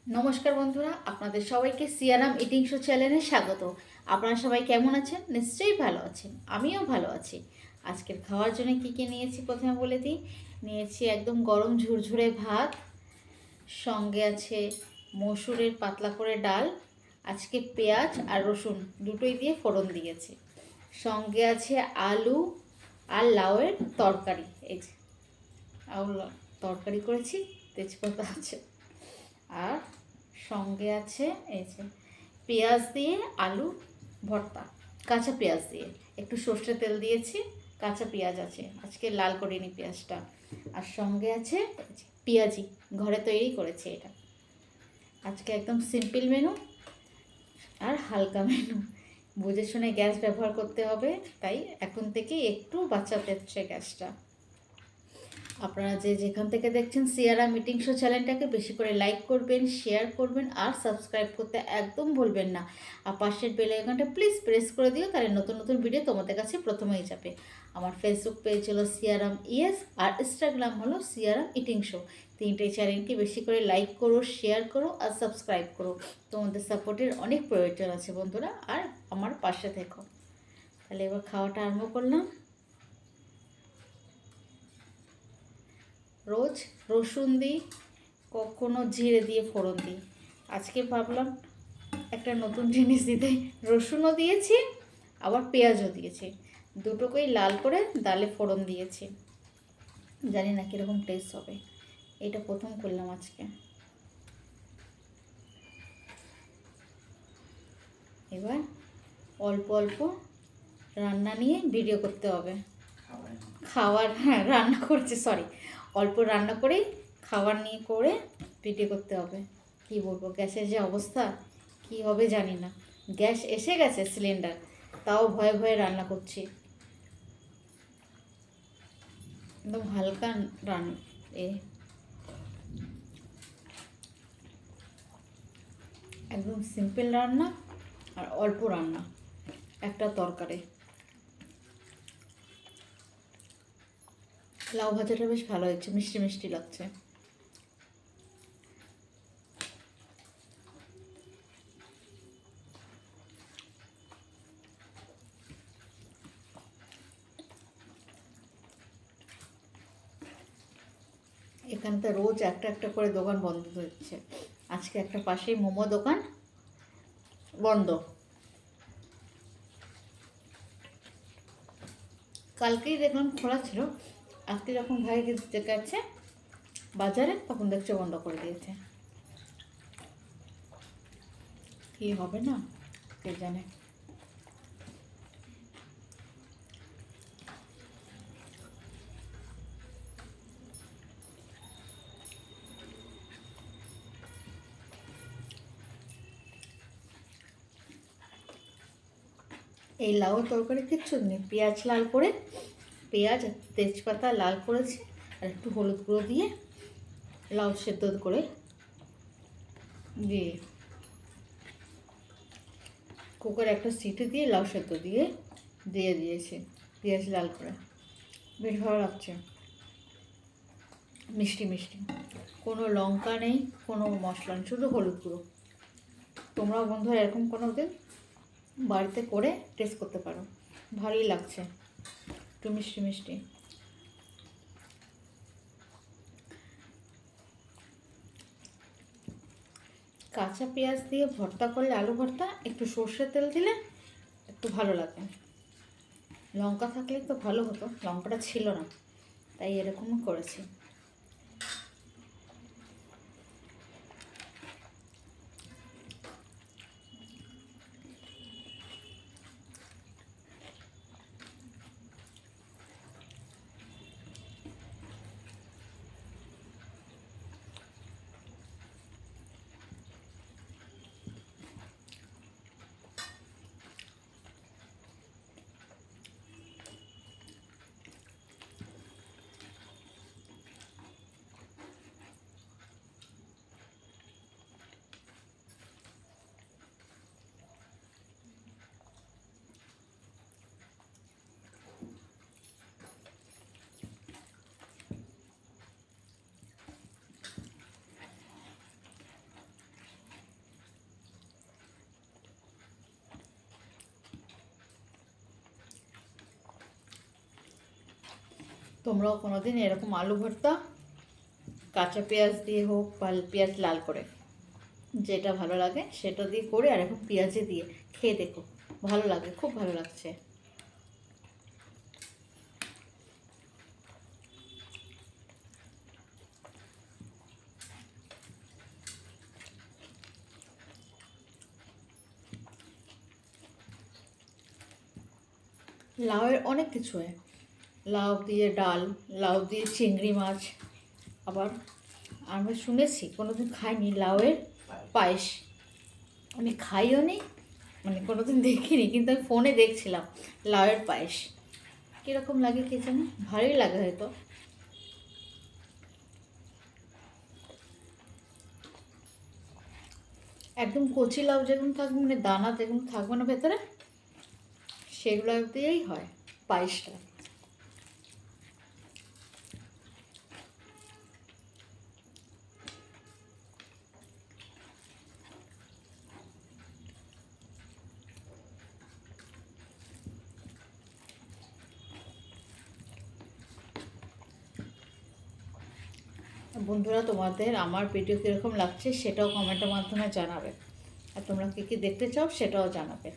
নমস্কার বন্ধুরা, আপনাদের সবাইকে সিয়ারাম ইটিং শো চ্যানেলে স্বাগত। আপনারা সবাই কেমন আছেন? নিশ্চয়ই ভালো আছেন, আমিও ভালো আছি। আজকের খাওয়ার জন্য কী কী নিয়েছি প্রথমে বলে দিই। নিয়েছি একদম গরম ঝুরঝুরে ভাত, সঙ্গে আছে মসুরের পাতলা করে ডাল, আজকে পেঁয়াজ আর রসুন দুটোই দিয়ে ফোড়ন দিয়েছি। সঙ্গে আছে আলু আর লাউয়ের তরকারি, এই যে আলু তরকারি করেছি, তেজপাতা আছে। আর সঙ্গে আছে এই যে পেঁয়াজ দিয়ে আলু ভর্তা, কাঁচা পেঁয়াজ দিয়ে, একটু সর্ষে তেল দিয়েছি, কাঁচা পেঁয়াজ আছে, আজকে লাল করিনি পেঁয়াজটা। আর সঙ্গে আছে পেঁয়াজি, ঘরে তৈরি করেছি এটা। আজকে একদম সিম্পল মেনু আর হালকা মেনু, বুঝে শুনে গ্যাস ব্যবহার করতে হবে, তাই এখন থেকেই একটু বাঁচাতে হচ্ছে গ্যাসটা। আপনারা যে যেখান থেকে দেখছেন সিয়ারাম ইটিং শো চ্যানেলটাকে বেশি করে লাইক করবেন, শেয়ার করবেন আর সাবস্ক্রাইব করতে একদম ভুলবেন না। আর পাশের বেল আইকনটা প্লিজ প্রেস করে দিও, তাহলে নতুন নতুন ভিডিও তোমাদের কাছে প্রথমেই যাবে। আমার ফেসবুক পেজ হলো সিয়ারাম ইএস আর ইনস্টাগ্রাম হলো সিয়ারাম ইটিং শো। তিনটেই চ্যানেলকে বেশি করে লাইক করো, শেয়ার করো আর সাবস্ক্রাইব করো। তোমাদের সাপোর্টের অনেক প্রয়োজন আছে বন্ধুরা, আর আমার পাশে থেকো। তাহলে এবার খাওয়াটা আরম্ভ করলাম। রোজ রসুন দিই, কখনো জিরে দিয়ে ফোড়ন দিই। আজকে ভাবলাম একটা নতুন জিনিস দিতে, রসুনও দিয়েছি আবার পেঁয়াজও দিয়েছি, দুটোকেই লাল করে ডালে ফোড়ন দিয়েছি। জানি না কীরকম টেস্ট হবে, এটা প্রথম করলাম আজকে। এবার অল্প অল্প রান্না নিয়ে ভিডিও করতে হবে। খাওয়ার, হ্যাঁ রান্না করছি, সরি, অল্প রান্না করেই খাবার নিয়ে করে ভিডিও করতে হবে। কি বলবো, গ্যাসের যে অবস্থা, কি হবে জানি না। গ্যাস এসে গেছে সিলিন্ডার, তাও ভয়ে ভয়ে রান্না করছি। একদম হালকা রান্না, একদম সিম্পল রান্না আর অল্প রান্না, একটা তরকারি। লাউ ভাজাটা বেশ ভালো হয়েছে, মিষ্টি মিষ্টি লাগছে। এখানটা রোজ একটা একটা করে দোকান বন্ধ হচ্ছে। আজকে একটা পাশেই মোমো দোকান বন্ধ। কালকেই দেখলাম খোলা ছিল, আজকে যখন ভাই গেছে বাজারে তখন দেখছে বন্ধ করে দিয়েছে। কি হবে না কে জানে। এই লাউ তরকারি কিচ্ছু নেই, পেঁয়াজ লাল করে, পেঁয়াজ তেজপাতা লাল করেছি আর একটু হলুদ গুঁড়ো দিয়ে লাউ সেদ্ধ করে দিয়ে কুকারে একটা সিটি দিয়ে লাউ সেদ্ধ দিয়ে দিয়েছি পেঁয়াজ লাল করে। বেশ ভালো লাগছে, মিষ্টি মিষ্টি, কোনো লঙ্কা নেই, কোনো মশলা নেই, শুধু হলুদ গুঁড়ো। তোমরাও বন্ধুরা এরকম কোনো দিন বাড়িতে করে টেস্ট করতে পারো, ভালোই লাগছে, একটু মিষ্টি মিষ্টি। কাঁচা পেঁয়াজ দিয়ে ভর্তা করলে, আলু ভর্তা, একটু সর্ষের তেল দিলে একটু ভালো লাগে। লঙ্কা থাকলে তো ভালো হতো, লঙ্কাটা ছিল না, তাই এরকমও করেছি। তোমরাও কোনোদিন এরকম আলু ভর্তা কাঁচা পেঁয়াজ দিয়ে হোক বা পেঁয়াজ লাল করে, যেটা ভালো লাগে সেটা দিয়ে করে আর এখন পেঁয়াজে দিয়ে খেয়ে দেখো, ভালো লাগে, খুব ভালো লাগছে। লাউয়ের অনেক কিছু হয়, লাউ দিয়ে ডাল, লাউ দিয়ে চিংড়ি মাছ, আবার আমরা শুনেছি, কোনোদিন খাইনি লাউয়ের পায়েস, আমি খাইও নি, মানে কোনোদিন দেখিনি, কিন্তু আমি ফোনে দেখছিলাম লাউয়ের পায়েস, কীরকম লাগে কে জানে, ভালোই লাগে হয়তো। একদম কচি লাউ যেগুলো থাকবে, মানে দানা যেগুলো থাকবে না ভেতরে, সেগুলো দিয়েই হয় পায়েসটা। বন্ধুরা, তোমাদের আমার ভিডিও কীরকম লাগছে সেটাও কমেন্টের মাধ্যমে জানাবে, আর তোমরা কী কী দেখতে চাও সেটাও জানাবে।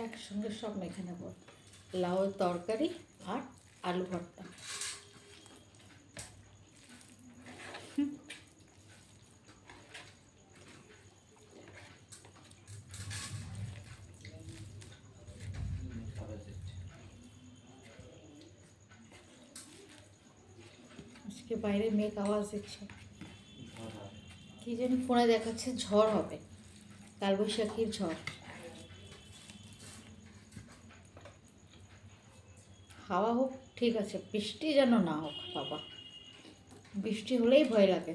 একসঙ্গে সব মেখে নেব, লাউয়ের তরকারি আর আলু ভর্তা। আজকে বাইরে মেঘ আওয়াজ দিচ্ছে, কি জানি ফোনে দেখাচ্ছে ঝড় হবে, কালবৈশাখীর ঝড়। হাওয়া হোক ঠিক আছে, বৃষ্টি যেন না হোক বাবা, বৃষ্টি হলেই ভয় লাগে।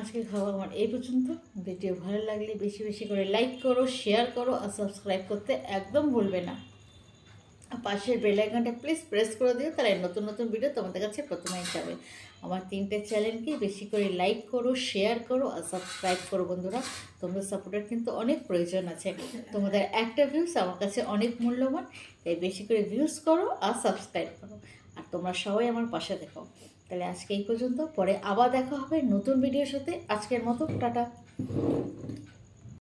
আজকে খাওয়া আমার এই পর্যন্ত। ভিডিও ভালো লাগলে বেশি বেশি করে লাইক করো, শেয়ার করো আর সাবস্ক্রাইব করতে একদম ভুলবে না। আর পাশের বেল আইকনটা প্লিজ প্রেস করে দিও, তাহলে নতুন নতুন ভিডিও তোমাদের কাছে প্রথমেই যাবে। আমার 3টে চ্যানেলকে বেশি করে লাইক করো, শেয়ার করো আর সাবস্ক্রাইব করো বন্ধুরা। তোমাদের সাপোর্টের কিন্তু অনেক প্রয়োজন আছে। তোমাদের একটা ভিউস আমার কাছে অনেক মূল্যবান, তাই বেশি করে ভিউজ করো আর সাবস্ক্রাইব করো। আর তোমরা সবাই আমার পাশে দেখো। তাহলে আজকে এই পর্যন্ত, পরে আবার দেখা হবে নতুন ভিডিওর সাথে। আজকের মতো টাটা।